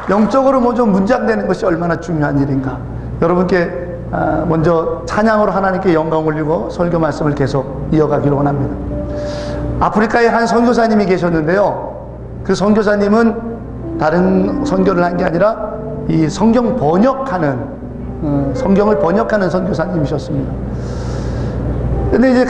영적으로 먼저 문장되는 것이 얼마나 중요한 일인가. 여러분께 먼저 찬양으로 하나님께 영광 올리고 설교 말씀을 계속 이어가기를 원합니다. 아프리카에 한 선교사님이 계셨는데요, 그 선교사님은 다른 선교를 한 게 아니라 이 성경을 번역하는 선교사님이셨습니다. 근데 이제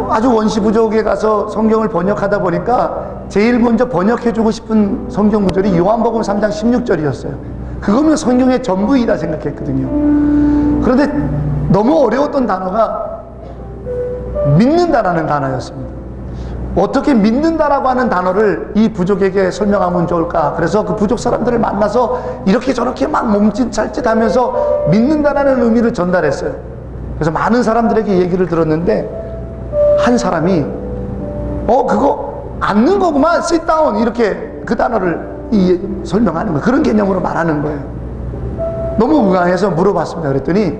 아주 원시 부족에 가서 성경을 번역하다 보니까 제일 먼저 번역해주고 싶은 성경 구절이 요한복음 3장 16절이었어요. 그거면 성경의 전부이다 생각했거든요. 그런데 너무 어려웠던 단어가 믿는다라는 단어였습니다. 어떻게 믿는다라고 하는 단어를 이 부족에게 설명하면 좋을까? 그래서 그 부족 사람들을 만나서 이렇게 저렇게 막 몸짓살짓 하면서 믿는다라는 의미를 전달했어요. 그래서 많은 사람들에게 얘기를 들었는데 한 사람이 그거 앉는 거구만, sit down, 이렇게 그 단어를 설명하는 거예요. 그런 개념으로 말하는 거예요. 너무 의아해서 물어봤습니다. 그랬더니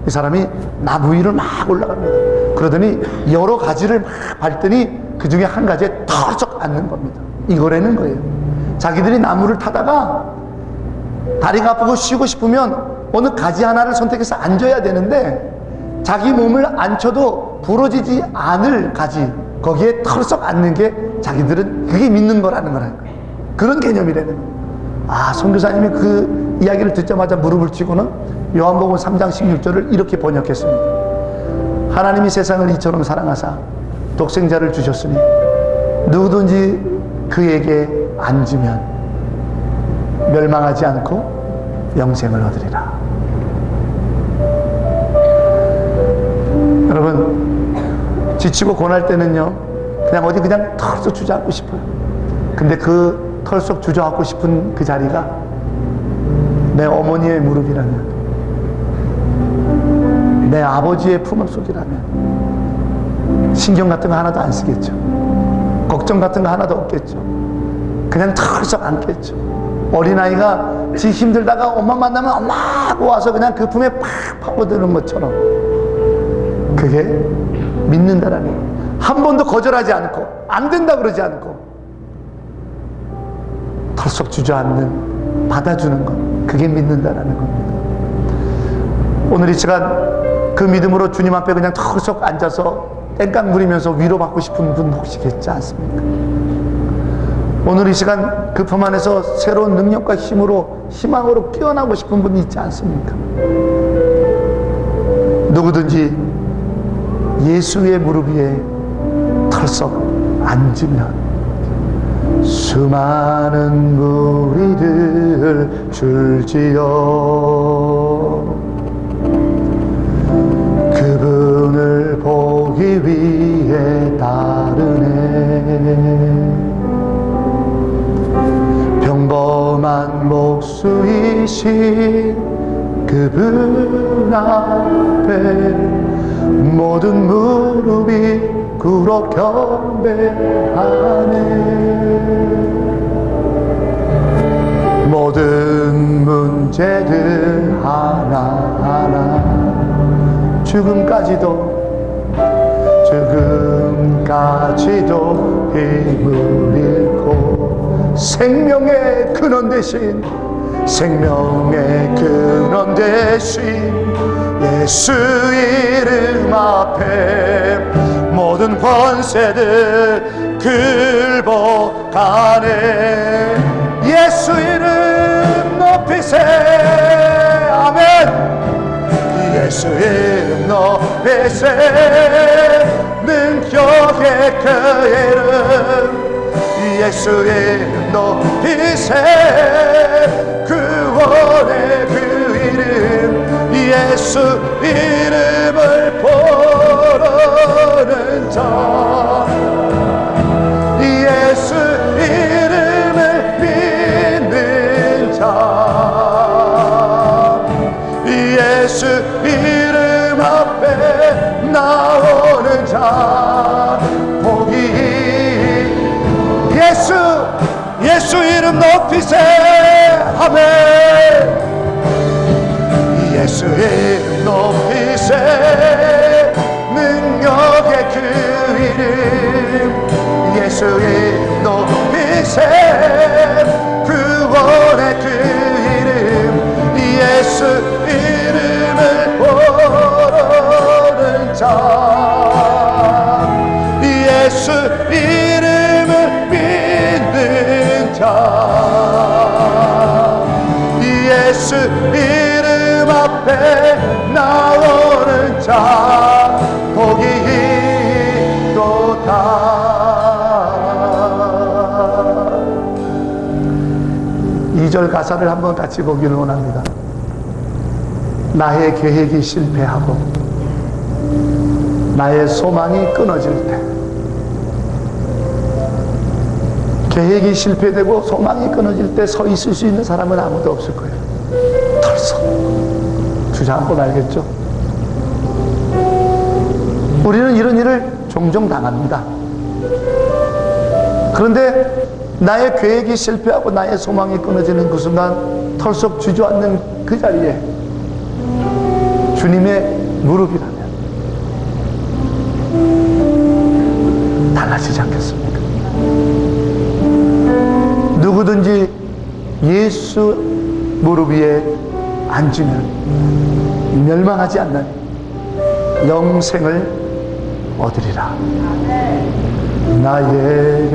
이 사람이 나무 위를 막 올라갑니다. 그러더니 여러 가지를 막 밟더니 그 중에 한 가지에 털썩 앉는 겁니다. 이거라는 거예요. 자기들이 나무를 타다가 다리가 아프고 쉬고 싶으면 어느 가지 하나를 선택해서 앉아야 되는데 자기 몸을 앉혀도 부러지지 않을 가지, 거기에 털썩 앉는 게 자기들은 그게 믿는 거라는 거예요. 그런 개념이라는 거예요. 선교사님이 그 이야기를 듣자마자 무릎을 치고는 요한복음 3장 16절을 이렇게 번역했습니다. 하나님이 세상을 이처럼 사랑하사 독생자를 주셨으니 누구든지 그에게 앉으면 멸망하지 않고 영생을 얻으리라. 여러분, 지치고 고날 때는요, 그냥 털썩 주저앉고 싶어요. 근데 그 털썩 주저앉고 싶은 그 자리가 내 어머니의 무릎이라면, 내 아버지의 품속이라면 신경 같은 거 하나도 안 쓰겠죠. 걱정 같은 거 하나도 없겠죠. 그냥 털썩 앉겠죠. 어린아이가 지 힘들다가 엄마 만나면 엄마 하고 와서 그냥 그 품에 팍 파고드는 것처럼, 그게 믿는다라는 거예요. 한 번도 거절하지 않고 안 된다 그러지 않고 털썩 주저앉는, 받아주는 것, 그게 믿는다라는 겁니다. 오늘 이 시간 그 믿음으로 주님 앞에 그냥 털썩 앉아서 땡깡 부리면서 위로받고 싶은 분 혹시 계시지 않습니까? 오늘 이 시간 그 품 안에서 새로운 능력과 힘으로, 희망으로 깨어나고 싶은 분이 있지 않습니까? 누구든지 예수의 무릎 위에 털썩 앉으면 수많은 무리들 줄지어 그분을 보기 위해 따르네. 평범한 목수이신 그분 앞에 모든 무릎이 꿇어 경배하네. 모든 문제들 하나하나 죽음까지도 힘을 잃고 생명의 근원 대신 예수 이름 앞에 모든 권세들 굴복하네. 예수 이름 높이세. 아멘. 예수 이름 높이세. 능력의 그 이름 예수 이름 높이세. 구원의 그 이름 예수 이름을 부르는 자, 예수 이름을 믿는 자, 예수 이름 앞에 나오는 자, 복이 예수 이름 높이세. 아멘. 예수 이름 높이세. 능력의 그 이름 예수 이름 높이세. 구원의 그 예수 이름 앞에 나오는 자 복이 있도다. 2절 가사를 한번 같이 보기를 원합니다. 나의 계획이 실패하고 나의 소망이 끊어질 때, 계획이 실패되고 소망이 끊어질 때 서 있을 수 있는 사람은 아무도 없을 거예요. 털썩 주저앉고 말겠죠. 우리는 이런 일을 종종 당합니다. 그런데 나의 계획이 실패하고 나의 소망이 끊어지는 그 순간 털썩 주저앉는 그 자리에 주님의 무릎이라면 달라지지 않겠습니까? 누구든지 예수 무릎 위에 앉으면 멸망하지 않는 영생을 얻으리라. 나의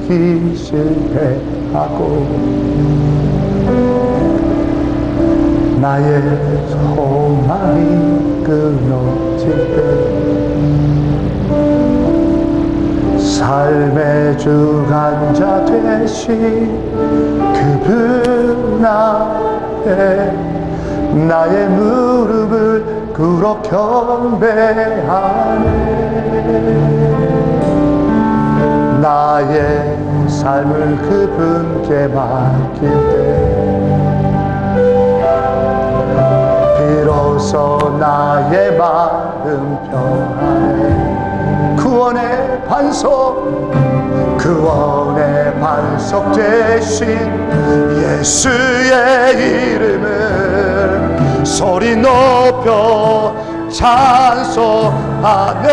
계획이 실패하고 나의 소망이 끊어질 때 삶의 주관자 되신 그분 앞에 나의 무릎을 꿇어 경배하네. 나의 삶을 그분께 맡길 때 비로소 나의 마음 평안해. 구원의 반석 되신 예수의 이름을 소리 높여 찬송하네.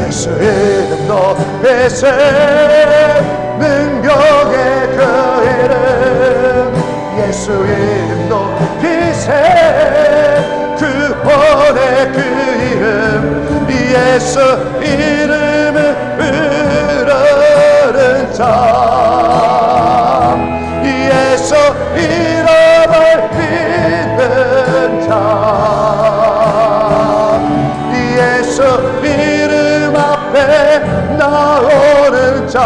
예수 이름 높이세 능력의 그 이름 예수 이름 높이세 구원의 그 이름 예수 이름을 부르는 자 예수 이름을 믿는 자 예수 이름 앞에 나오는 자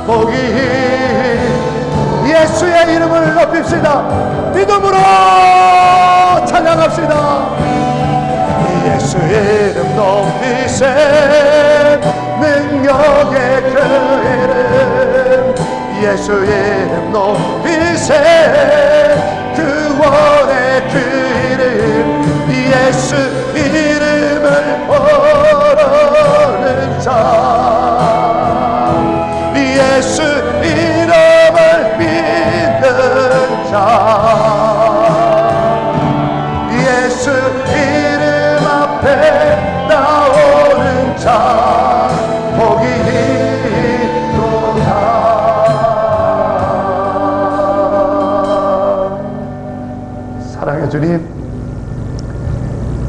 복이 예수의 이름을 높입시다. 믿음으로 찬양합시다. 예수 이름 높이세 능력의 그 이름 예수 이름 높이세 구원의 그 이름 예수 이름을 부르는 자 예수 이름을 믿는 자 예수 이름 앞에 나오는 자 복이 있도다. 사랑의 주님,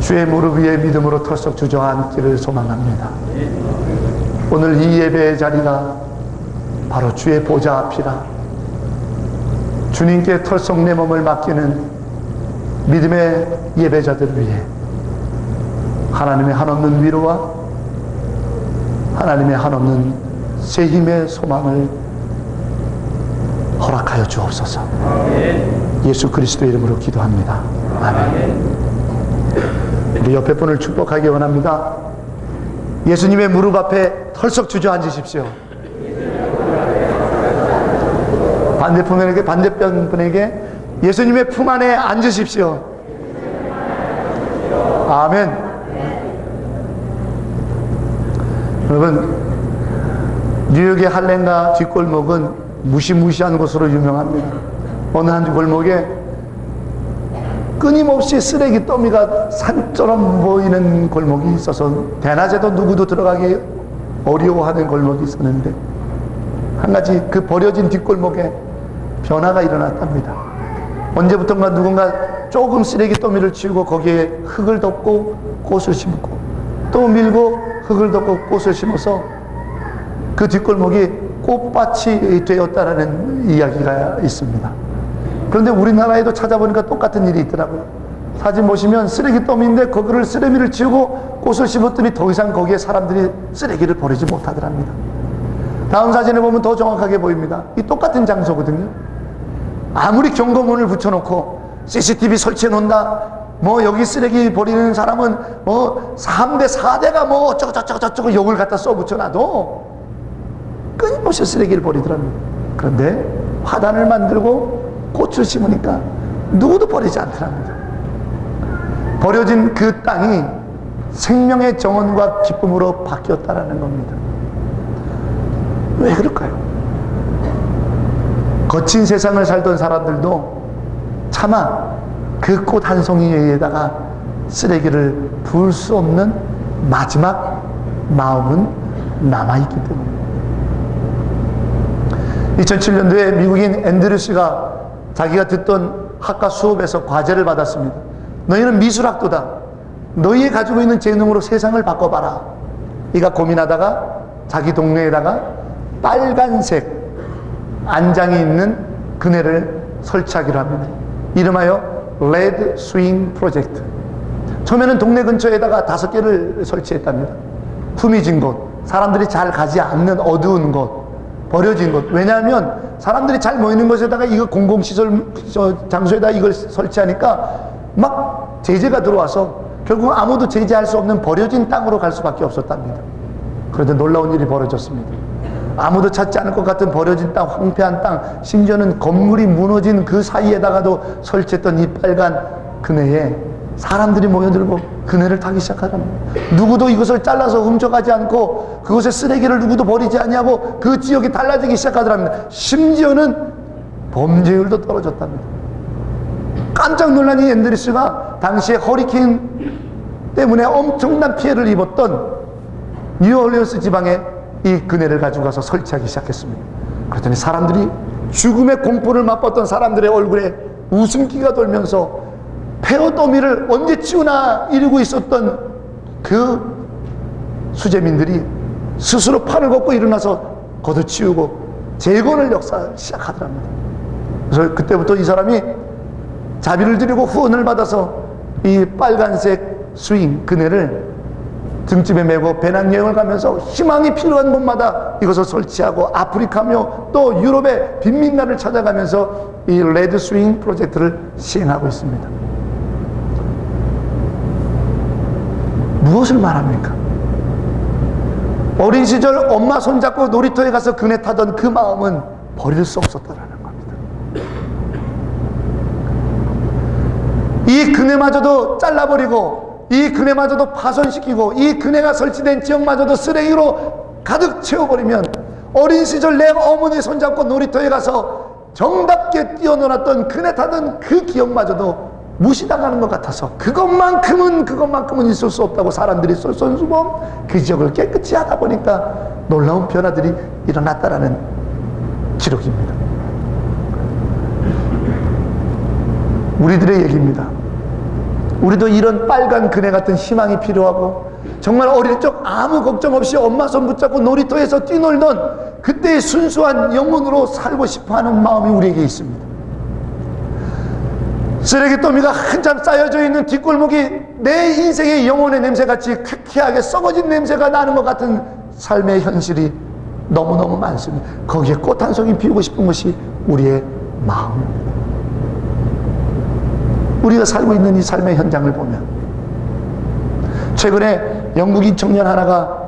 주의 무릎 위에 믿음으로 털썩 주저앉기를 소망합니다. 오늘 이 예배의 자리가 바로 주의 보좌 앞이라 주님께 털썩 내 몸을 맡기는 믿음의 예배자들을 위해 하나님의 한없는 위로와 하나님의 한없는 새 힘의 소망을 허락하여 주옵소서. 예수 그리스도 이름으로 기도합니다. 아멘. 우리 옆에 분을 축복하기 원합니다. 예수님의 무릎 앞에 털썩 주저앉으십시오. 반대편 분에게 예수님의 품 안에 앉으십시오. 아멘. 여러분, 뉴욕의 할렘가 뒷골목은 무시무시한 곳으로 유명합니다. 어느 한 골목에 끊임없이 쓰레기 더미가 산처럼 보이는 골목이 있어서 대낮에도 누구도 들어가기 어려워하는 골목이 있었는데 한 가지 그 버려진 뒷골목에 변화가 일어났답니다. 언제부턴가 누군가 조금 쓰레기 더미를 치우고 거기에 흙을 덮고 꽃을 심고 또 밀고 흙을 덮고 꽃을 심어서 그 뒷골목이 꽃밭이 되었다라는 이야기가 있습니다. 그런데 우리나라에도 찾아보니까 똑같은 일이 있더라고요. 사진 보시면 쓰레기 더미인데 거기를 쓰레기를 치우고 꽃을 심었더니 더 이상 거기에 사람들이 쓰레기를 버리지 못하더랍니다. 다음 사진을 보면 더 정확하게 보입니다. 이 똑같은 장소거든요. 아무리 경고문을 붙여놓고 CCTV 설치해 놓는다, 뭐 여기 쓰레기 버리는 사람은 뭐 3대 4대가 뭐 어쩌고 욕을 갖다 써붙여놔도 끊임없이 쓰레기를 버리더랍니다. 그런데 화단을 만들고 꽃을 심으니까 누구도 버리지 않더랍니다. 버려진 그 땅이 생명의 정원과 기쁨으로 바뀌었다라는 겁니다. 왜 그럴까요? 거친 세상을 살던 사람들도 차마 그 꽃 한 송이에다가 쓰레기를 부을 수 없는 마지막 마음은 남아있기 때문입니다. 2007년도에 미국인 앤드류스가 자기가 듣던 학과 수업에서 과제를 받았습니다. 너희는 미술학도다. 너희의 가지고 있는 재능으로 세상을 바꿔봐라. 이가 고민하다가 자기 동네에다가 빨간색 안장이 있는 그네를 설치하기로 합니다. 이름하여 레드 스윙 프로젝트. 처음에는 동네 근처에다가 5개를 설치했답니다. 품위진 곳, 사람들이 잘 가지 않는 어두운 곳, 버려진 곳. 왜냐하면 사람들이 잘 모이는 곳에다가 이거 공공시설 장소에다 이걸 설치하니까 막 제재가 들어와서 결국 아무도 제재할 수 없는 버려진 땅으로 갈 수밖에 없었답니다. 그런데 놀라운 일이 벌어졌습니다. 아무도 찾지 않을 것 같은 버려진 땅, 황폐한 땅, 심지어는 건물이 무너진 그 사이에다가도 설치했던 이 빨간 그네에 사람들이 모여들고 그네를 타기 시작하랍니다. 누구도 이것을 잘라서 훔쳐가지 않고 그곳에 쓰레기를 누구도 버리지 아니하고 그 지역이 달라지기 시작하더랍니다. 심지어는 범죄율도 떨어졌답니다. 깜짝 놀란 이 앤드리스가 당시에 허리케인 때문에 엄청난 피해를 입었던 뉴올리언스 지방에 이 그네를 가지고 가서 설치하기 시작했습니다. 그랬더니 사람들이 죽음의 공포를 맛봤던 사람들의 얼굴에 웃음기가 돌면서 폐허 더미를 언제 치우나 이러고 있었던 그 수재민들이 스스로 팔을 걷고 일어나서 걷어치우고 재건을 시작하더랍니다. 그래서 그때부터 이 사람이 자비를 드리고 후원을 받아서 이 빨간색 스윙 그네를 등집에 메고 배낭여행을 가면서 희망이 필요한 곳마다 이것을 설치하고 아프리카며 또 유럽의 빈민가를 찾아가면서 이 레드 스윙 프로젝트를 시행하고 있습니다. 무엇을 말합니까? 어린 시절 엄마 손잡고 놀이터에 가서 그네 타던 그 마음은 버릴 수 없었다라는 겁니다. 이 그네마저도 잘라버리고 이 그네마저도 파손시키고 이 그네가 설치된 지역마저도 쓰레기로 가득 채워버리면 어린 시절 내 어머니 손잡고 놀이터에 가서 정답게 뛰어놀았던 그네 타던 그 기억마저도 무시당하는 것 같아서 그것만큼은 있을 수 없다고 사람들이 솔선수범 그 지역을 깨끗이 하다 보니까 놀라운 변화들이 일어났다라는 기록입니다. 우리들의 얘기입니다. 우리도 이런 빨간 그네 같은 희망이 필요하고 정말 어릴 적 아무 걱정 없이 엄마 손 붙잡고 놀이터에서 뛰놀던 그때의 순수한 영혼으로 살고 싶어하는 마음이 우리에게 있습니다. 쓰레기 더미가 한참 쌓여져 있는 뒷골목이 내 인생의 영혼의 냄새같이 쾌쾌하게 썩어진 냄새가 나는 것 같은 삶의 현실이 너무너무 많습니다. 거기에 꽃 한 송이 피우고 싶은 것이 우리의 마음입니다. 우리가 살고 있는 이 삶의 현장을 보면 최근에 영국인 청년 하나가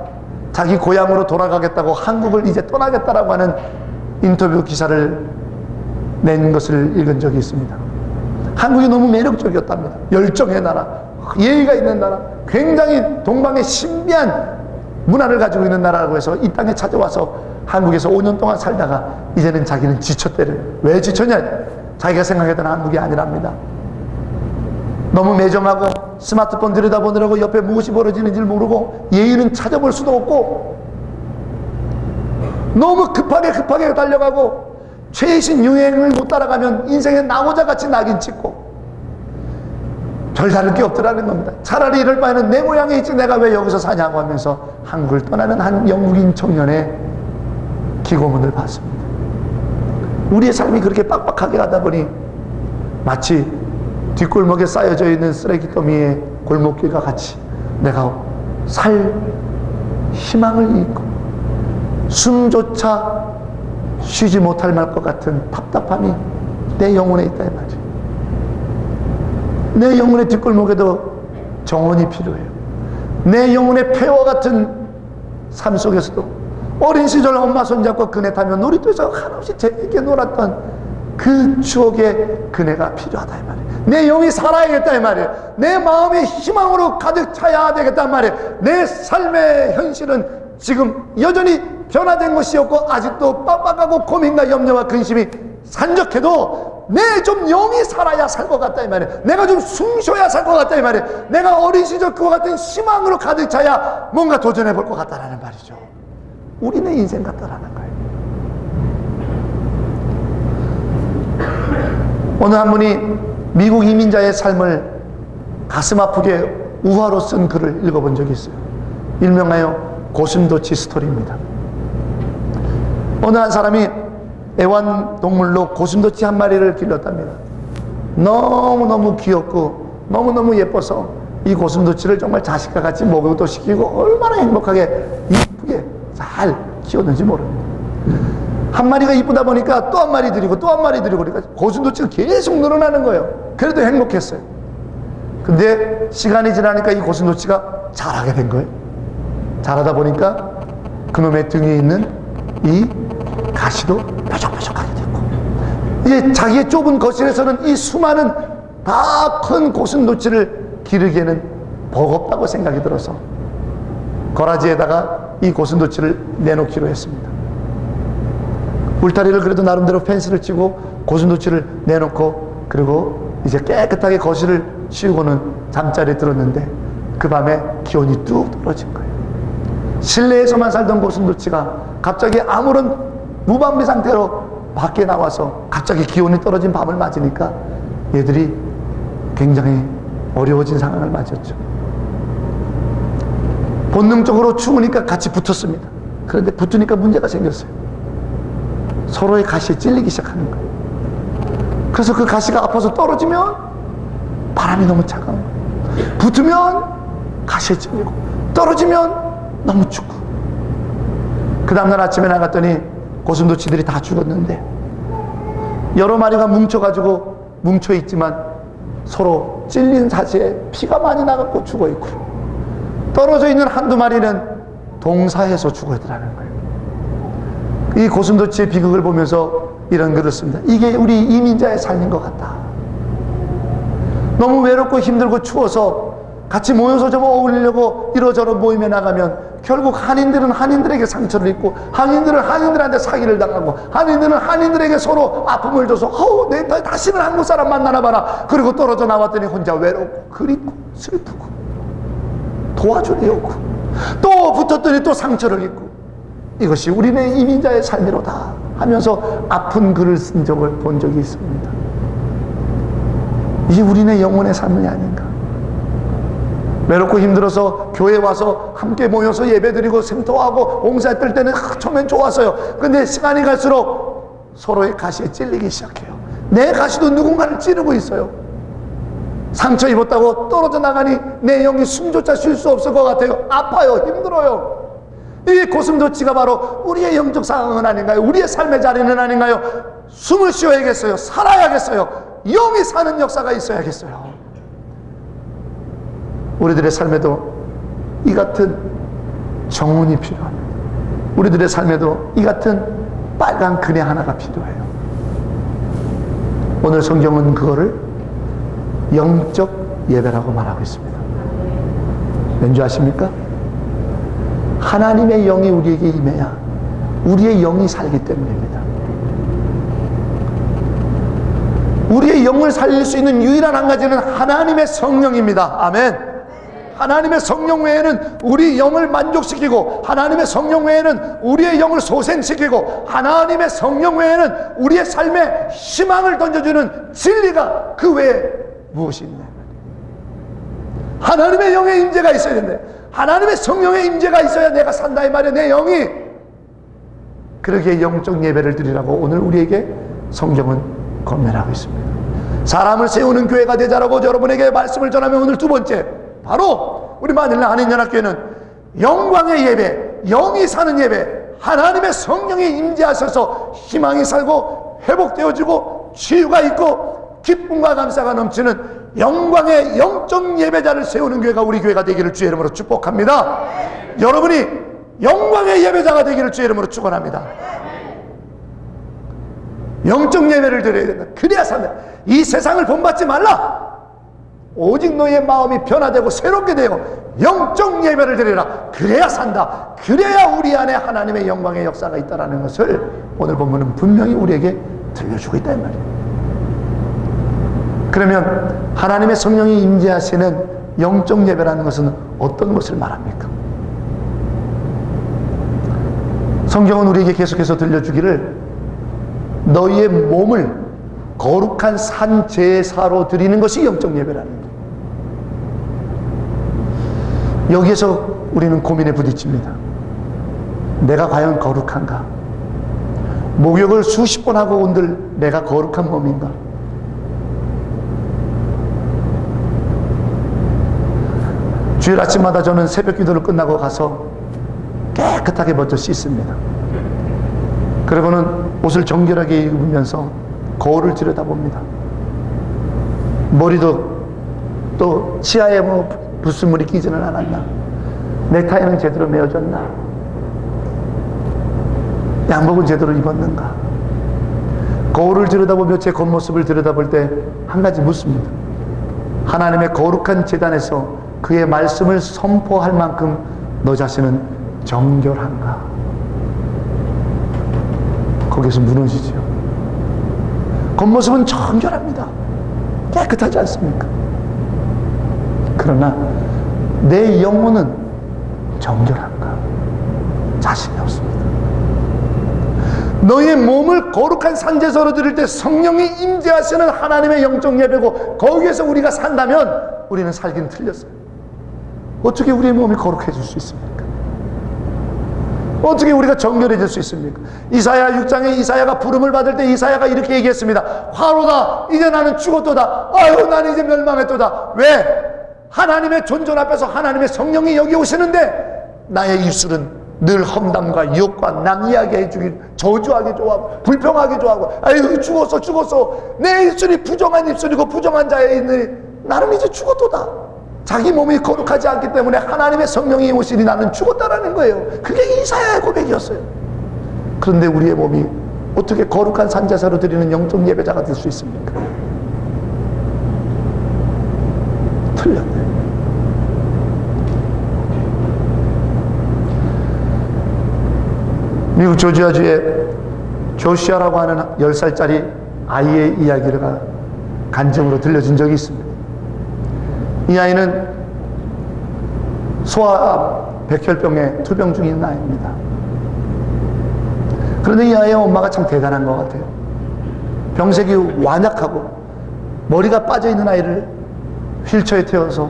자기 고향으로 돌아가겠다고 한국을 이제 떠나겠다라고 하는 인터뷰 기사를 낸 것을 읽은 적이 있습니다. 한국이 너무 매력적이었답니다. 열정의 나라, 예의가 있는 나라, 굉장히 동방의 신비한 문화를 가지고 있는 나라라고 해서 이 땅에 찾아와서 한국에서 5년 동안 살다가 이제는 자기는 지쳤대를. 왜 지쳤냐? 자기가 생각했던 한국이 아니랍니다. 너무 매정하고 스마트폰 들여다보느라고 옆에 무엇이 벌어지는지 모르고 예의는 찾아볼 수도 없고 너무 급하게 달려가고 최신 유행을 못 따라가면 인생에 나고자같이 낙인 찍고 별다를 게 없더라는 겁니다. 차라리 이럴 바에는 내 고향에 있지 내가 왜 여기서 사냐고 하면서 한국을 떠나는 한 영국인 청년의 기고문을 받습니다. 우리의 삶이 그렇게 빡빡하게 가다 보니 마치 뒷골목에 쌓여져 있는 쓰레기 더미의 골목길과 같이 내가 살 희망을 잃고 숨조차 쉬지 못할 것 같은 답답함이 내 영혼에 있다 이 말이에요. 내 영혼의 뒷골목에도 정원이 필요해요. 내 영혼의 폐허 같은 삶 속에서도 어린 시절 엄마 손잡고 그네 타며 놀이터에서 한없이 재밌게 놀았던 그 추억의 그네가 필요하다 이 말이에요. 내 영이 살아야겠다 이 말이에요. 내 마음이 희망으로 가득 차야 되겠다 이 말이에요. 내 삶의 현실은 지금 여전히 변화된 것이 없고 아직도 빡빡하고 고민과 염려와 근심이 산적해도 내 좀 영이 살아야 살 것 같다 이 말이에요. 내가 좀 숨 쉬어야 살 것 같다 이 말이에요. 내가 어린 시절 그와 같은 희망으로 가득 차야 뭔가 도전해 볼 것 같다라는 말이죠. 우리는 인생 같다라는 거예요. 오늘 한 분이 미국 이민자의 삶을 가슴 아프게 우화로 쓴 글을 읽어본 적이 있어요. 일명하여 고슴도치 스토리입니다. 어느 한 사람이 애완동물로 고슴도치 한 마리를 길렀답니다. 너무너무 귀엽고 너무너무 예뻐서 이 고슴도치를 정말 자식과 같이 목욕도 시키고 얼마나 행복하게 이쁘게 잘 키웠는지 모릅니다. 한 마리가 이쁘다 보니까 또 한 마리 들이고 또 한 마리 들이고 그러니까 고슴도치가 계속 늘어나는 거예요. 그래도 행복했어요. 근데 시간이 지나니까 이 고슴도치가 자라게 된 거예요. 자라다 보니까 그놈의 등에 있는 이 가시도 뾰족뾰족하게 됐고, 이제 자기의 좁은 거실에서는 이 수많은 다 큰 고슴도치를 기르기에는 버겁다고 생각이 들어서 거라지에다가 이 고슴도치를 내놓기로 했습니다. 울타리를 그래도 나름대로 펜스를 치고 고슴도치를 내놓고, 그리고 이제 깨끗하게 거실을 치우고는 잠자리에 들었는데 그 밤에 기온이 뚝 떨어진 거예요. 실내에서만 살던 고슴도치가 갑자기 아무런 무방비 상태로 밖에 나와서 갑자기 기온이 떨어진 밤을 맞으니까 얘들이 굉장히 어려워진 상황을 맞았죠. 본능적으로 추우니까 같이 붙었습니다. 그런데 붙으니까 문제가 생겼어요. 서로의 가시에 찔리기 시작하는 거예요. 그래서 그 가시가 아파서 떨어지면 바람이 너무 차가운 거예요. 붙으면 가시에 찔리고 떨어지면 너무 춥고. 그 다음날 아침에 나갔더니 고슴도치들이 다 죽었는데 여러 마리가 뭉쳐가지고 뭉쳐있지만 서로 찔린 사시에 피가 많이 나갖고 죽어있고, 떨어져 있는 한두 마리는 동사해서 죽어있더라는 거예요. 이 고슴도치의 비극을 보면서 이런 글을 씁니다. 이게 우리 이민자의 삶인 것 같다. 너무 외롭고 힘들고 추워서 같이 모여서 좀 어울리려고 이러저러 모임에 나가면 결국 한인들은 한인들에게 상처를 입고, 한인들은 한인들한테 사기를 당하고, 한인들은 한인들에게 서로 아픔을 줘서 다시는 한국 사람 만나나 봐라. 그리고 떨어져 나왔더니 혼자 외롭고 그립고 슬프고 도와주려 오고, 또 붙었더니 또 상처를 입고, 이것이 우리네 이민자의 삶이로다 하면서 아픈 글을 쓴 적을 본 적이 있습니다. 이게 우리네 영혼의 삶이 아닌가. 외롭고 힘들어서 교회 와서 함께 모여서 예배드리고 생토하고 봉사에 뜰 때는 처음엔 좋았어요. 근데 시간이 갈수록 서로의 가시에 찔리기 시작해요. 내 가시도 누군가를 찌르고 있어요. 상처 입었다고 떨어져 나가니 내 영이 숨조차 쉴 수 없을 것 같아요. 아파요. 힘들어요. 이 고슴도치가 바로 우리의 영적 상황은 아닌가요? 우리의 삶의 자리는 아닌가요? 숨을 쉬어야겠어요. 살아야겠어요. 영이 사는 역사가 있어야겠어요. 우리들의 삶에도 이 같은 정원이 필요합니다. 우리들의 삶에도 이 같은 빨간 그네 하나가 필요해요. 오늘 성경은 그거를 영적 예배라고 말하고 있습니다. 왠지 아십니까? 하나님의 영이 우리에게 임해야 우리의 영이 살기 때문입니다. 우리의 영을 살릴 수 있는 유일한 한 가지는 하나님의 성령입니다. 아멘. 하나님의 성령 외에는 우리 영을 만족시키고, 하나님의 성령 외에는 우리의 영을 소생시키고, 하나님의 성령 외에는 우리의 삶에 희망을 던져주는 진리가 그 외에 무엇이 있냐. 하나님의 영의 임재가 있어야 되는데, 하나님의 성령의 임재가 있어야 내가 산다 이 말이야. 내 영이 그러기에 영적 예배를 드리라고 오늘 우리에게 성경은 권면하고 있습니다. 사람을 세우는 교회가 되자라고 여러분에게 말씀을 전하면 오늘 두 번째, 바로 우리 마닐라 한인연합교회는 영광의 예배, 영이 사는 예배, 하나님의 성령이 임재하셔서 희망이 살고 회복되어지고 치유가 있고 기쁨과 감사가 넘치는 영광의 영적 예배자를 세우는 교회가 우리 교회가 되기를 주의 이름으로 축복합니다. 여러분이 영광의 예배자가 되기를 주의 이름으로 축원합니다. 영적 예배를 드려야 된다. 그래야 산다. 이 세상을 본받지 말라. 오직 너의 마음이 변화되고 새롭게 되어 영적 예배를 드리라. 그래야 산다. 그래야 우리 안에 하나님의 영광의 역사가 있다는 것을 오늘 본문은 분명히 우리에게 들려주고 있다 이 말이에요. 그러면 하나님의 성령이 임재하시는 영적 예배라는 것은 어떤 것을 말합니까? 성경은 우리에게 계속해서 들려주기를 너희의 몸을 거룩한 산 제사로 드리는 것이 영적 예배라는 거예요. 여기에서 우리는 고민에 부딪힙니다. 내가 과연 거룩한가? 목욕을 수십 번 하고 온들 내가 거룩한 몸인가? 주일 아침마다 저는 새벽 기도를 끝나고 가서 깨끗하게 먼저 씻습니다. 그리고는 옷을 정결하게 입으면서 거울을 들여다봅니다. 머리도 또 치아에 뭐 불순물이 끼지는 않았나? 넥타이는 제대로 매어졌나? 양복은 제대로 입었는가? 거울을 들여다보며 제 겉모습을 들여다볼 때 한 가지 묻습니다. 하나님의 거룩한 제단에서 그의 말씀을 선포할 만큼 너 자신은 정결한가? 거기서 무너지죠. 겉모습은 정결합니다. 깨끗하지 않습니까? 그러나 내 영혼은 정결한가? 자신이 없습니다. 너의 몸을 거룩한 산제사로 드릴 때 성령이 임재하시는 하나님의 영적 예배고 거기에서 우리가 산다면 우리는 살기는 틀렸어요. 어떻게 우리의 몸이 거룩해질 수 있습니까? 어떻게 우리가 정결해질 수 있습니까? 이사야 6장에 이사야가 부름을 받을 때 이사야가 이렇게 얘기했습니다. 화로다 이제 나는 죽었도다. 아유 나는 이제 멸망했도다. 왜? 하나님의 존존 앞에서 하나님의 성령이 여기 오시는데 나의 입술은 늘 험담과 유혹과 낭이하게 해주길 저주하게 좋아하고 불평하게 좋아하고 아유 죽었어 내 입술이 부정한 입술이고 부정한 자에 있느니 나는 이제 죽었도다. 자기 몸이 거룩하지 않기 때문에 하나님의 성령이 오시니 나는 죽었다라는 거예요. 그게 이사야의 고백이었어요. 그런데 우리의 몸이 어떻게 거룩한 산제사로 드리는 영적 예배자가 될 수 있습니까? 틀렸네. 미국 조지아주에 조시아라고 하는 10살짜리 아이의 이야기가 간증으로 들려진 적이 있습니다. 이 아이는 소아암 백혈병에 투병 중인 아이입니다. 그런데 이 아이의 엄마가 참 대단한 것 같아요. 병색이 완약하고 머리가 빠져있는 아이를 휠체어에 태워서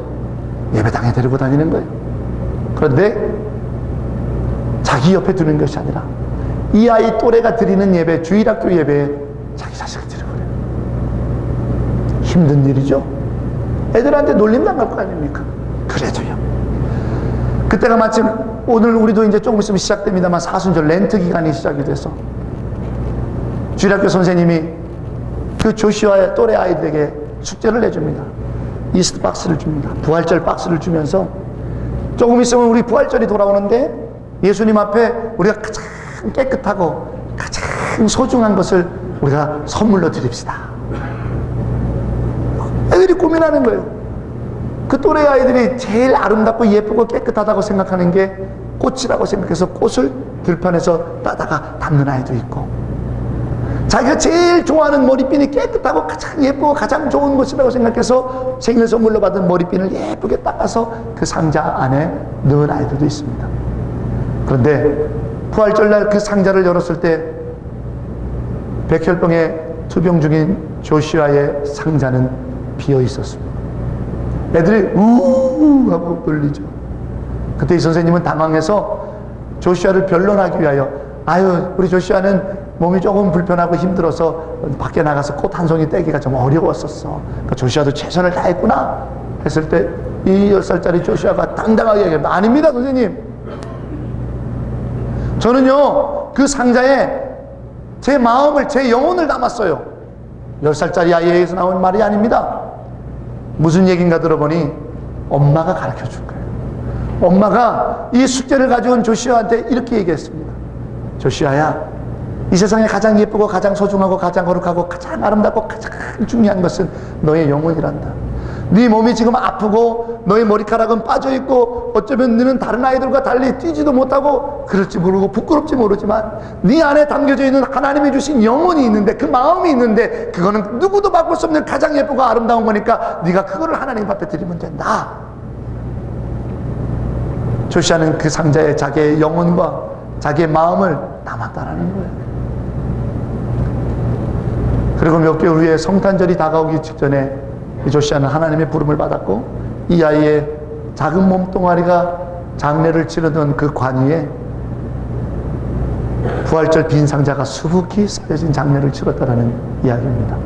예배당에 데리고 다니는 거예요. 그런데 자기 옆에 두는 것이 아니라 이 아이 또래가 드리는 예배, 주일학교 예배에 자기 자식을 드려버려요. 힘든 일이죠. 애들한테 놀림 당할 거 아닙니까? 그래도요. 그때가 마침 오늘 우리도 이제 조금 있으면 시작됩니다만 사순절 렌트 기간이 시작이 돼서 주일학교 선생님이 그 조시아의 또래 아이들에게 숙제를 내줍니다. 이스트 박스를 줍니다. 부활절 박스를 주면서 조금 있으면 우리 부활절이 돌아오는데 예수님 앞에 우리가 가장 깨끗하고 가장 소중한 것을 우리가 선물로 드립시다. 애들이 고민하는 거예요. 그 또래 아이들이 제일 아름답고 예쁘고 깨끗하다고 생각하는 게 꽃이라고 생각해서 꽃을 들판에서 따다가 담는 아이도 있고, 자기가 제일 좋아하는 머리핀이 깨끗하고 가장 예쁘고 가장 좋은 것이라고 생각해서 생일 선물로 받은 머리핀을 예쁘게 닦아서 그 상자 안에 넣은 아이들도 있습니다. 그런데 부활절날 그 상자를 열었을 때 백혈병에 투병 중인 조시아의 상자는 비어 있었습니다. 애들이 우우 하고 놀리죠. 그때 이 선생님은 당황해서 조시아를 변론하기 위하여 아유, 우리 조슈아는 몸이 조금 불편하고 힘들어서 밖에 나가서 꽃 한 송이 떼기가 좀 어려웠었어. 그러니까 조슈아도 최선을 다했구나 했을 때 이 10살짜리 조슈아가 당당하게 얘기합니다. 아닙니다, 선생님. 저는요, 그 상자에 제 마음을, 제 영혼을 담았어요. 10살짜리 아이에게서 나온 말이 아닙니다. 무슨 얘기인가 들어보니 엄마가 가르쳐 준 거예요. 엄마가 이 숙제를 가져온 조슈아한테 이렇게 얘기했습니다. 조슈아야, 이 세상에 가장 예쁘고 가장 소중하고 가장 거룩하고 가장 아름답고 가장 중요한 것은 너의 영혼이란다. 네 몸이 지금 아프고 너의 머리카락은 빠져있고 어쩌면 너는 다른 아이들과 달리 뛰지도 못하고 그럴지 모르고 부끄럽지 모르지만 네 안에 담겨져 있는 하나님이 주신 영혼이 있는데, 그 마음이 있는데, 그거는 누구도 바꿀 수 없는 가장 예쁘고 아름다운 거니까 네가 그거를 하나님 앞에 드리면 된다. 조시아는 그 상자에 자기의 영혼과 자기의 마음을 담았다라는 거예요. 그리고 몇 개월 후에 성탄절이 다가오기 직전에 이 조시아는 하나님의 부름을 받았고, 이 아이의 작은 몸뚱아리가 장례를 치르던 그 관 위에 부활절 빈 상자가 수북히 쌓여진 장례를 치렀다라는 이야기입니다.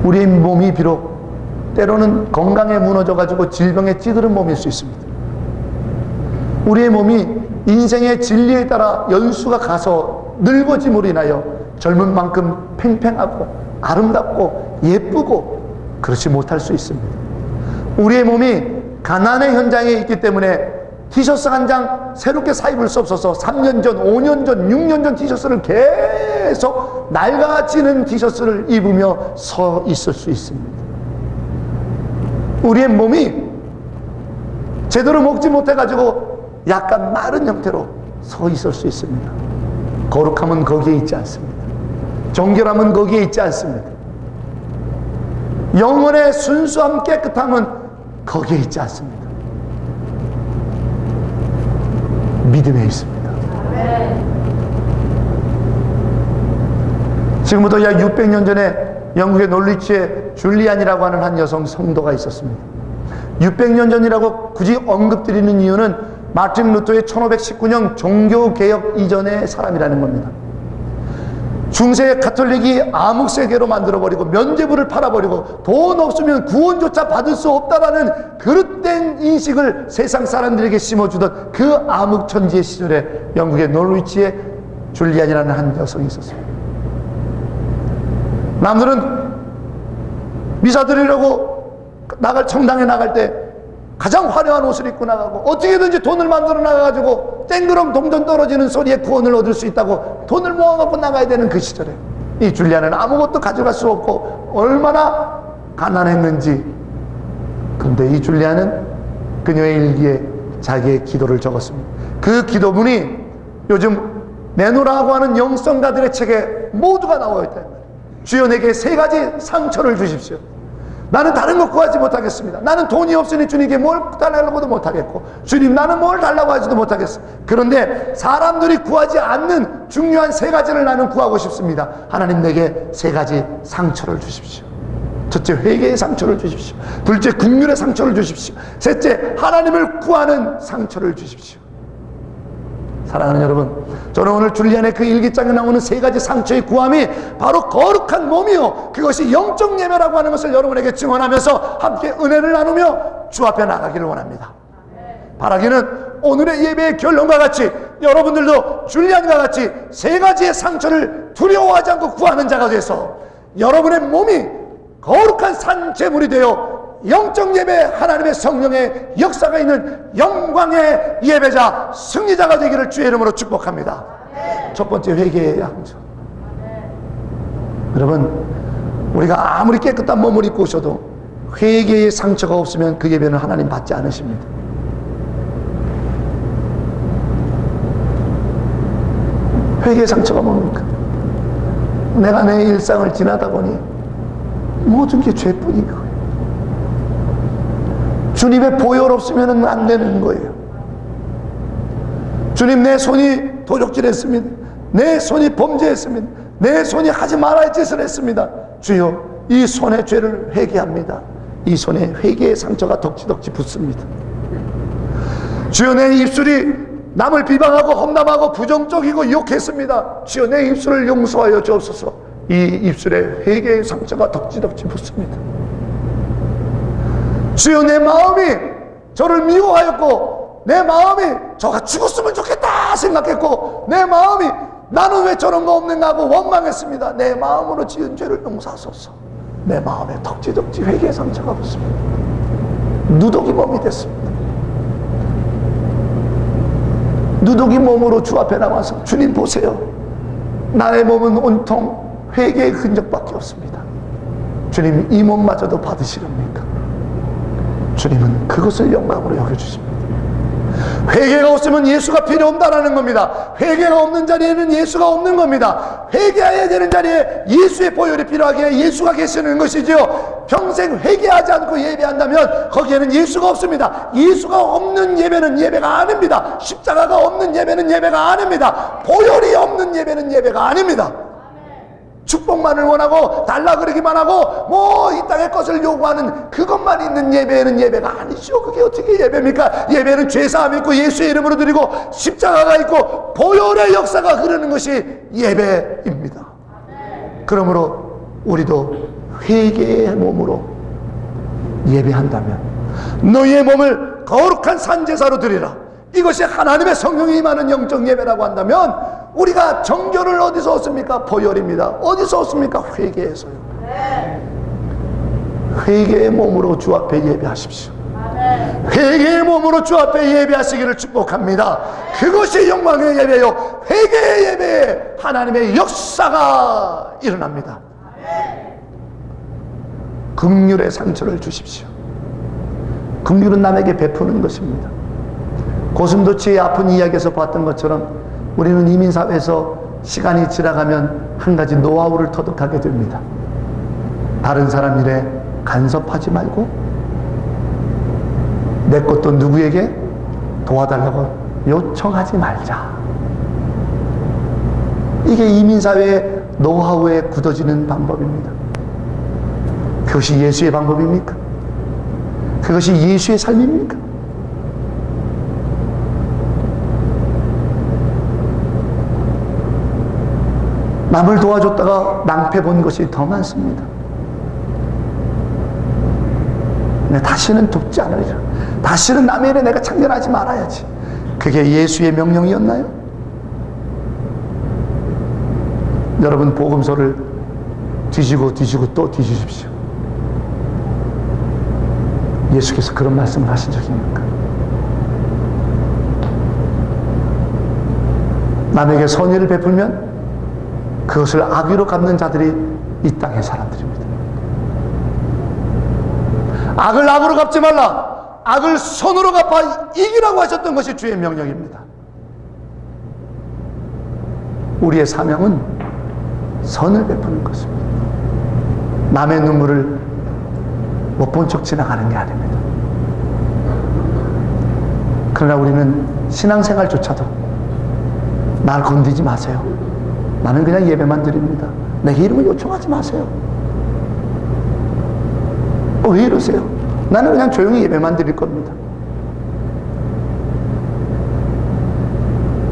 우리의 몸이 비록 때로는 건강에 무너져가지고 질병에 찌들은 몸일 수 있습니다. 우리의 몸이 인생의 진리에 따라 연수가 가서 늙어짐으로 인하여 젊은 만큼 팽팽하고 아름답고 예쁘고 그렇지 못할 수 있습니다. 우리의 몸이 가난의 현장에 있기 때문에 티셔츠 한 장 새롭게 사 입을 수 없어서 3년 전, 5년 전, 6년 전 티셔츠를 계속 낡아지는 티셔츠를 입으며 서 있을 수 있습니다. 우리의 몸이 제대로 먹지 못해가지고 약간 마른 형태로 서 있을 수 있습니다. 거룩함은 거기에 있지 않습니다. 정결함은 거기에 있지 않습니다. 영혼의 순수함, 깨끗함은 거기에 있지 않습니다. 믿음에 있습니다. 지금부터 약 600년 전에 영국의 놀리치에 줄리안이라고 하는 한 여성 성도가 있었습니다. 600년 전이라고 굳이 언급드리는 이유는 마틴 루터의 1519년 종교개혁 이전의 사람이라는 겁니다. 중세 가톨릭이 암흑세계로 만들어버리고 면죄부를 팔아버리고 돈 없으면 구원조차 받을 수 없다라는 그릇된 인식을 세상 사람들에게 심어주던 그 암흑천지의 시절에 영국의 놀위치에 줄리안이라는 한 여성이 있었습니다. 남들은 미사 드리려고 정당에 나갈 때 가장 화려한 옷을 입고 나가고 어떻게든지 돈을 만들어 나가가지고 땡그럼 동전 떨어지는 소리에 구원을 얻을 수 있다고 돈을 모아갖고 나가야 되는 그 시절에 이 줄리안은 아무것도 가져갈 수 없고 얼마나 가난했는지. 그런데 이 줄리안은 그녀의 일기에 자기의 기도를 적었습니다. 그 기도문이 요즘 내노라고 하는 영성가들의 책에 모두가 나와 있다. 주여 내게 3가지 상처를 주십시오. 나는 다른 거 구하지 못하겠습니다. 나는 돈이 없으니 주님께 뭘 달라고도 못하겠고, 주님 나는 뭘 달라고 하지도 못하겠어. 그런데 사람들이 구하지 않는 중요한 3가지를 나는 구하고 싶습니다. 하나님 내게 3가지 상처를 주십시오. 첫째, 회개의 상처를 주십시오. 둘째, 긍휼의 상처를 주십시오. 셋째, 하나님을 구하는 상처를 주십시오. 사랑하는 여러분, 저는 오늘 줄리안의 그 일기장에 나오는 3가지 상처의 구함이 바로 거룩한 몸이요, 그것이 영적 예배라고 하는 것을 여러분에게 증언하면서 함께 은혜를 나누며 주 앞에 나가기를 원합니다. 바라기는 오늘의 예배의 결론과 같이 여러분들도 줄리안과 같이 3가지의 상처를 두려워하지 않고 구하는 자가 돼서 여러분의 몸이 거룩한 산재물이 되어 영적 예배, 하나님의 성령의 역사가 있는 영광의 예배자, 승리자가 되기를 주의 이름으로 축복합니다. 첫 번째, 회개의 상처. 여러분, 우리가 아무리 깨끗한 몸을 입고 오셔도 회개의 상처가 없으면 그 예배는 하나님 받지 않으십니다. 회개의 상처가 뭡니까? 내가 내 일상을 지나다 보니 모든 게 죄뿐인 거예요. 주님의 보혈 없으면 안 되는 거예요. 주님, 내 손이 도적질했습니다. 내 손이 범죄했습니다. 내 손이 하지 말아야 할 짓을 했습니다. 주여, 이 손의 죄를 회개합니다. 이 손에 회개의 상처가 덕지덕지 붙습니다. 주여, 내 입술이 남을 비방하고 험담하고 부정적이고 욕했습니다. 주여 내 입술을 용서하여 주옵소서. 이 입술에 회개의 상처가 덕지덕지 붙습니다. 주여 내 마음이 저를 미워하였고 내 마음이 저가 죽었으면 좋겠다 생각했고 내 마음이 나는 왜 저런 거 없는가 하고 원망했습니다. 내 마음으로 지은 죄를 용서하소서. 내 마음에 덕지덕지 회개의 상처가 붙습니다. 누더기 몸이 됐습니다. 누더기 몸으로 주 앞에 나와서 주님 보세요. 나의 몸은 온통 회개의 흔적밖에 없습니다. 주님 이 몸마저도 받으시렵니까? 주님은 그것을 영광으로 여겨주십니다. 회개가 없으면 예수가 필요 없다라는 겁니다. 회개가 없는 자리에는 예수가 없는 겁니다. 회개해야 되는 자리에 예수의 보혈이 필요하기에 예수가 계시는 것이지요. 평생 회개하지 않고 예배한다면 거기에는 예수가 없습니다. 예수가 없는 예배는 예배가 아닙니다. 십자가가 없는 예배는 예배가 아닙니다. 보혈이 없는 예배는 예배가 아닙니다. 축복만을 원하고 달라 그러기만 하고 뭐 이 땅의 것을 요구하는 그것만 있는 예배는 예배가 아니죠. 그게 어떻게 예배입니까? 예배는 죄사함이 있고 예수의 이름으로 드리고 십자가가 있고 보혈의 역사가 흐르는 것이 예배입니다. 그러므로 우리도 회개의 몸으로 예배한다면 너희의 몸을 거룩한 산제사로 드리라. 이것이 하나님의 성령이 임하는 영적 예배라고 한다면 우리가 정결을 어디서 얻습니까? 보혈입니다. 어디서 얻습니까? 회개에서요. 회개의 몸으로 주 앞에 예배하십시오. 회개의 몸으로 주 앞에 예배하시기를 축복합니다. 그것이 영광의 예배요. 회개의 예배에 하나님의 역사가 일어납니다. 긍휼의 상처를 주십시오. 긍휼은 남에게 베푸는 것입니다. 고슴도치의 아픈 이야기에서 봤던 것처럼 우리는 이민사회에서 시간이 지나가면 한 가지 노하우를 터득하게 됩니다. 다른 사람 일에 간섭하지 말고 내 것도 누구에게 도와달라고 요청하지 말자. 이게 이민사회의 노하우에 굳어지는 방법입니다. 그것이 예수의 방법입니까? 그것이 예수의 삶입니까? 남을 도와줬다가 낭패 본 것이 더 많습니다. 다시는 돕지 않으리라. 다시는 남의 일에 내가 참견하지 말아야지. 그게 예수의 명령이었나요? 여러분 복음서를 뒤지고 또 뒤지십시오. 예수께서 그런 말씀을 하신 적이 있는가? 남에게 선의를 베풀면 그것을 악의로 갚는 자들이 이 땅의 사람들입니다. 악을 악으로 갚지 말라. 악을 선으로 갚아 이기라고 하셨던 것이 주의 명령입니다. 우리의 사명은 선을 베푸는 것입니다. 남의 눈물을 못 본 척 지나가는 게 아닙니다. 그러나 우리는 신앙생활조차도 날 건드리지 마세요. 나는 그냥 예배만 드립니다. 내게 이름을 요청하지 마세요. 왜 이러세요? 나는 그냥 조용히 예배만 드릴 겁니다.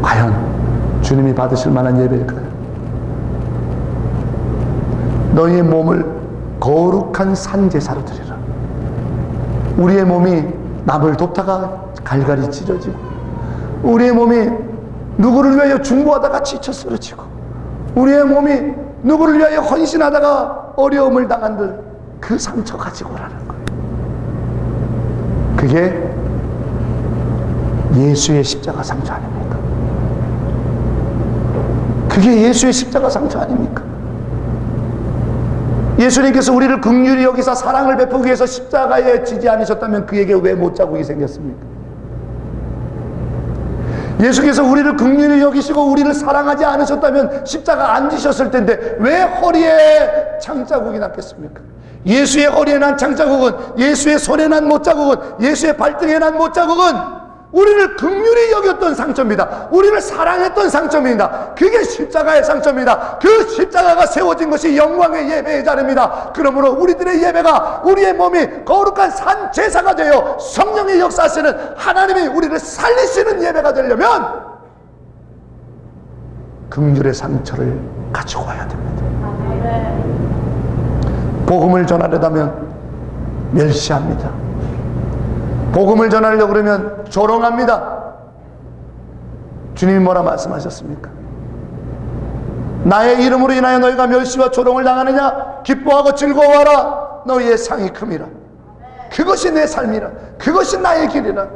과연 주님이 받으실 만한 예배일까요? 너희의 몸을 거룩한 산제사로 드리라. 우리의 몸이 남을 돕다가 갈갈이 찢어지고 우리의 몸이 누구를 위하여 중보하다가 지쳐 쓰러지고 우리의 몸이 누구를 위하여 헌신하다가 어려움을 당한들 그 상처 가지고 오라는 거예요. 그게 예수의 십자가 상처 아닙니까? 그게 예수의 십자가 상처 아닙니까? 예수님께서 우리를 긍휼히 여기사 사랑을 베푸기 위해서 십자가에 지지 않으셨다면 그에게 왜 못자국이 생겼습니까? 예수께서 우리를 긍휼히 여기시고 우리를 사랑하지 않으셨다면 십자가 안 지셨을 텐데 왜 허리에 창자국이 났겠습니까? 예수의 허리에 난 창자국은, 예수의 손에 난 못자국은, 예수의 발등에 난 못자국은 우리를 긍휼히 여겼던 상처입니다. 우리를 사랑했던 상처입니다. 그게 십자가의 상처입니다. 그 십자가가 세워진 것이 영광의 예배의 자리입니다. 그러므로 우리들의 예배가 우리의 몸이 거룩한 산 제사가 되어 성령의 역사하시는 하나님이 우리를 살리시는 예배가 되려면 긍휼의 상처를 가지고 와야 됩니다. 복음을 전하려면 멸시합니다. 복음을 전하려고 그러면 조롱합니다. 주님이 뭐라 말씀하셨습니까? 나의 이름으로 인하여 너희가 멸시와 조롱을 당하느냐? 기뻐하고 즐거워하라. 너희의 상이 큼이라. 그것이 내 삶이라. 그것이 나의 길이라.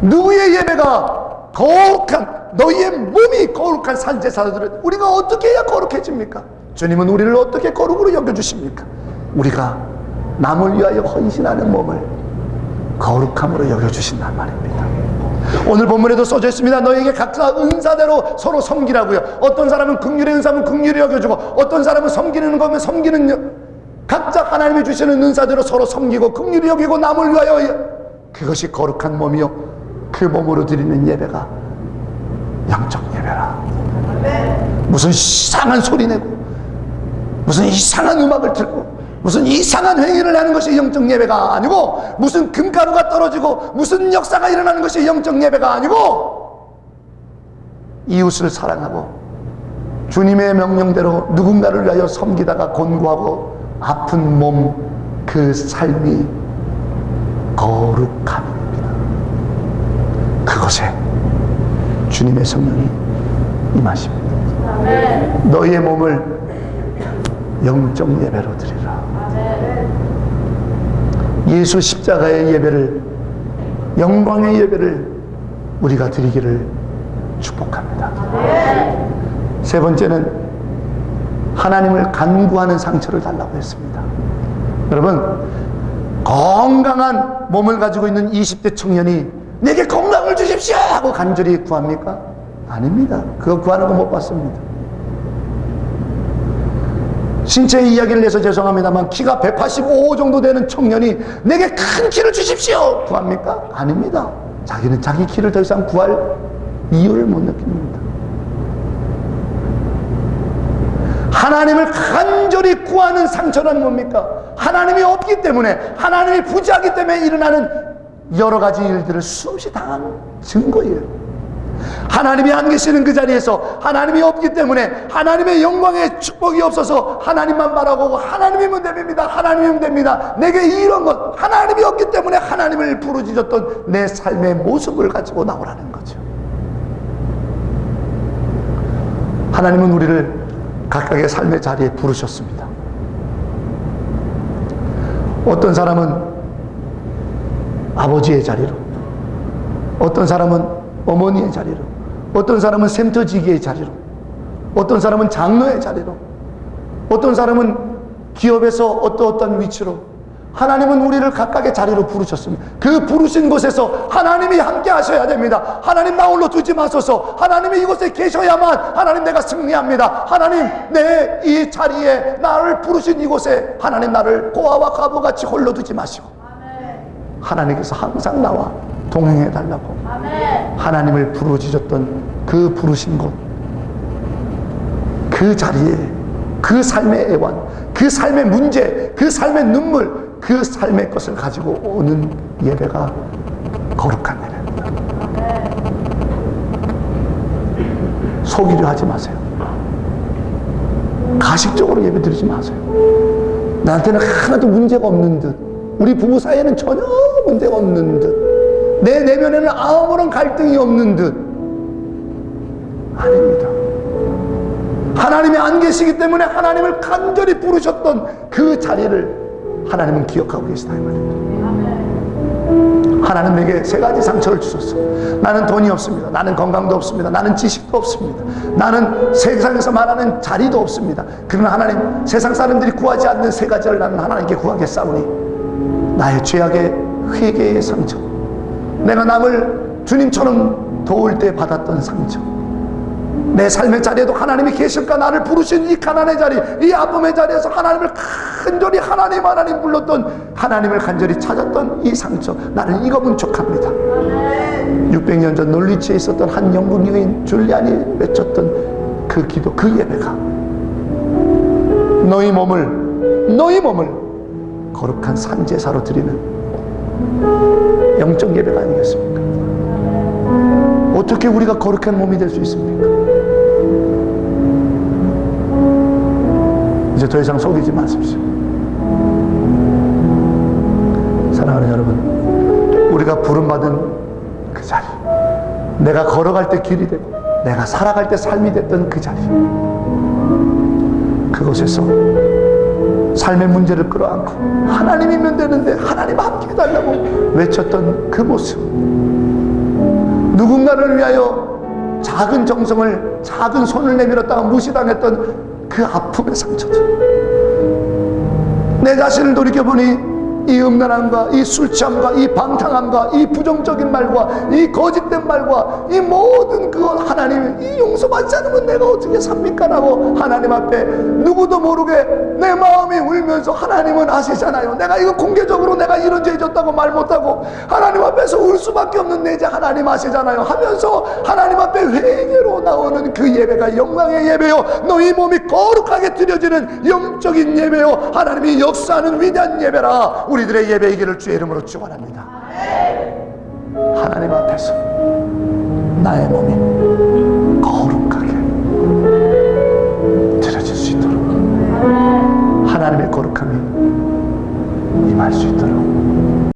누구의 예배가 거룩한, 너희의 몸이 거룩한 산제사들은 우리가 어떻게 해야 거룩해집니까? 주님은 우리를 어떻게 거룩으로 여겨주십니까? 우리가 남을 위하여 헌신하는 몸을 거룩함으로 여겨주신단 말입니다. 오늘 본문에도 써져 있습니다. 너희에게 각자 은사대로 서로 섬기라고요. 어떤 사람은 긍휼의 은사면 긍휼히 여겨주고, 어떤 사람은 섬기는 거면 섬기는, 각자 하나님이 주시는 은사대로 서로 섬기고 긍휼히 여기고 남을 위하여, 그것이 거룩한 몸이요 그 몸으로 드리는 예배가 영적 예배라. 무슨 이상한 소리 내고 무슨 이상한 음악을 틀고 무슨 이상한 행위를 하는 것이 영적 예배가 아니고, 무슨 금가루가 떨어지고 무슨 역사가 일어나는 것이 영적 예배가 아니고, 이웃을 사랑하고 주님의 명령대로 누군가를 위하여 섬기다가 곤고하고 아픈 몸, 그 삶이 거룩함입니다. 그것에 주님의 성령이 임하십니다. 아멘. 너희의 몸을 영적 예배로 드리라. 예수 십자가의 예배를, 영광의 예배를 우리가 드리기를 축복합니다. 세 번째는 하나님을 간구하는 상처를 달라고 했습니다. 여러분, 건강한 몸을 가지고 있는 20대 청년이 내게 건강을 주십시오 하고 간절히 구합니까? 아닙니다. 그거 구하는 거 못 봤습니다. 신체의 이야기를 내서 죄송합니다만 키가 185 정도 되는 청년이 내게 큰 키를 주십시오 구합니까? 아닙니다. 자기는 자기 키를 더 이상 구할 이유를 못 느낍니다. 하나님을 간절히 구하는 상처는 뭡니까? 하나님이 없기 때문에, 하나님이 부재하기 때문에 일어나는 여러 가지 일들을 수없이 당한 증거예요. 하나님이 안 계시는 그 자리에서, 하나님이 없기 때문에 하나님의 영광의 축복이 없어서 하나님만 바라보고 하나님이면 됩니다, 하나님이면 됩니다, 내게 이런 것, 하나님이 없기 때문에 하나님을 부르짖었던 내 삶의 모습을 가지고 나오라는 거죠. 하나님은 우리를 각각의 삶의 자리에 부르셨습니다. 어떤 사람은 아버지의 자리로, 어떤 사람은 어머니의 자리로, 어떤 사람은 센터지기의 자리로, 어떤 사람은 장로의 자리로, 어떤 사람은 기업에서 어떤 위치로, 하나님은 우리를 각각의 자리로 부르셨습니다. 그 부르신 곳에서 하나님이 함께 하셔야 됩니다. 하나님 나 홀로 두지 마소서. 하나님이 이곳에 계셔야만 하나님 내가 승리합니다. 하나님 내 이 자리에, 나를 부르신 이곳에 하나님 나를 고아와 과부같이 홀로 두지 마시고 하나님께서 항상 나와 동행해 달라고 하나님을 부르짖었던 그 부르신 곳, 그 자리에 그 삶의 애환, 그 삶의 문제, 그 삶의 눈물, 그 삶의 것을 가지고 오는 예배가 거룩한 예배입니다. 속이려 하지 마세요. 가식적으로 예배 드리지 마세요. 나한테는 하나도 문제가 없는 듯, 우리 부부 사이에는 전혀 문제가 없는 듯, 내 내면에는 아무런 갈등이 없는 듯. 아닙니다. 하나님이 안 계시기 때문에 하나님을 간절히 부르셨던 그 자리를 하나님은 기억하고 계시다 이 말입니다. 하나님 내게 세 가지 상처를 주셨어. 나는 돈이 없습니다. 나는 건강도 없습니다. 나는 지식도 없습니다. 나는 세상에서 말하는 자리도 없습니다. 그러나 하나님, 세상 사람들이 구하지 않는 세 가지를 나는 하나님께 구하겠사오니, 나의 죄악의 회개의 상처, 내가 남을 주님처럼 도울 때 받았던 상처, 내 삶의 자리에도 하나님이 계실까? 나를 부르신 이 가난의 자리, 이 아픔의 자리에서 하나님을 간절히 하나님 불렀던, 하나님을 간절히 찾았던 이 상처, 나는 이거 문촉합니다. 600년 전 놀리치에 있었던 한 영국 여인 줄리안이 외쳤던 그 기도, 그 예배가 너희 몸을 거룩한 산제사로 드리는 영적 예배가 아니겠습니까? 어떻게 우리가 거룩한 몸이 될 수 있습니까? 이제 더 이상 속이지 마십시오. 사랑하는 여러분, 우리가 부름받은 그 자리, 내가 걸어갈 때 길이 되고 내가 살아갈 때 삶이 됐던 그 자리, 그곳에서 삶의 문제를 끌어안고 하나님이면 되는데 하나님 함께 해달라고 외쳤던 그 모습, 누군가를 위하여 작은 정성을, 작은 손을 내밀었다가 무시당했던 그 아픔의 상처들, 내 자신을 돌이켜보니 이 음란함과 이 술취함과 이 방탕함과 이 부정적인 말과 이 거짓된 말과 이 모든 그것, 하나님 이 용서받지 않으면 내가 어떻게 삽니까? 라고 하나님 앞에 누구도 모르게 내 마음이 울면서, 하나님은 아시잖아요, 내가 이거 공개적으로 내가 이런 죄 졌다고 말 못하고 하나님 앞에서 울 수밖에 없는 내 죄 하나님 아시잖아요 하면서 하나님 앞에 회개로 나오는 그 예배가 영광의 예배요, 너희 몸이 거룩하게 드려지는 영적인 예배요, 하나님이 역사하는 위대한 예배라 우리들의 예배이기를 주의 이름으로 축원합니다. 하나님 앞에서 나의 몸이